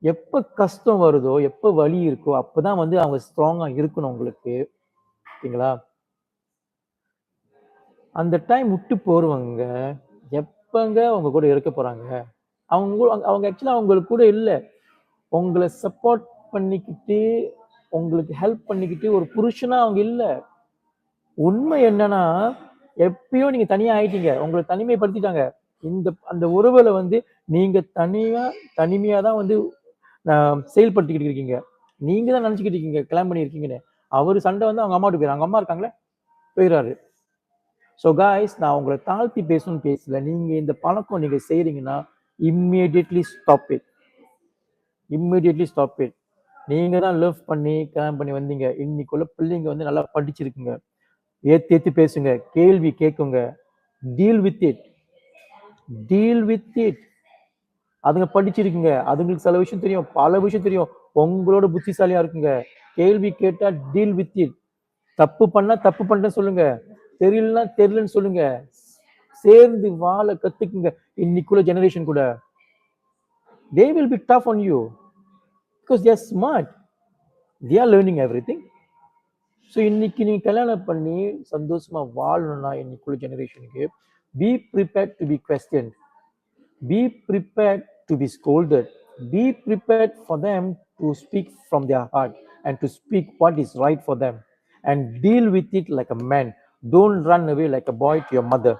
எப்ப கஷ்டம் வருதோ, எப்ப வலி இருக்கோ, அப்பதான் வந்து அவங்க ஸ்ட்ராங்கா இருக்கணும் உங்களுக்கு. ஓகேங்களா? அந்த டைம் விட்டு போறவங்க, எப்பங்க உங்க கூட இருக்க போறாங்க? அவங்க ஆக்சுவலா உங்களுக்கு கூட இல்ல. உங்கள சப்போர்ட் பண்ணிக்கிட்டு, உங்களுக்கு ஹெல்ப் பண்ணிக்கிட்டு ஒரு புருஷனா அவங்க இல்ல. உண்மை என்னன்னா, எப்பயோ நீங்க தனியா ஆயிட்டீங்க. உங்கள தனிமைப்படுத்திட்டாங்க. அந்த உறவுல வந்து நீங்க தனிமையா தான் வந்து செயல்படுத்திக்கிட்டு இருக்கீங்க. நீங்க தான் நினைச்சுக்கிட்டு இருக்கீங்க, கல்யாணம் பண்ணி இருக்கீங்கன்னு. அவரு சண்டை வந்து அவங்க அம்மா வீட்டுக்கு போயிறாங்க. அவங்க அம்மா இருக்காங்களே, போயிறாரு. ஸோ காய்ஸ், நான் உங்கள தாழ்த்தி பேசணும்னு பேசல. நீங்க இந்த பழக்கம் நீங்க செய்றீங்கன்னா, immediately stop it. Immediately stop it. நீங்க தான் லவ் பண்ணி, கல்யாணம் பண்ணி வந்தீங்க. இன்னைக்குள்ள பிள்ளைங்க வந்து நல்லா படிச்சிருக்குங்க. ஏத்து ஏத்து பேசுங்க. கேள்வி கேட்குங்க. Deal with it. Deal with it. அதுங்க படிச்சிருக்குங்க. அதுங்களுக்கு சில விஷயம் தெரியும். பல விஷயம் தெரியும். உங்களோட புத்திசாலியா இருக்குங்க. கேள்வி கேட்டா டீல் வித் இட். தப்பு பண்ணா தப்பு பண்ணிட்டேன்னு சொல்லுங்க. தெரியலன்னா தெரியலன்னு சொல்லுங்க. சேர்ந்து வாழ கத்துக்குங்க. இன்னைக்குள்ள ஜெனரேஷன் கூட. They will be tough on you because they are smart. They are learning everything. So இன்னைக்கு நீங்க கல்யாணம் பண்ணி சந்தோஷமா வாழணும்னா இன்னைக்குள்ள ஜெனரேஷனுக்கு be prepared to be questioned. Be prepared to be scolded. Be prepared for them to speak from their heart and to speak what is right for them. And deal with it like a man. Don't run away like a boy to your mother.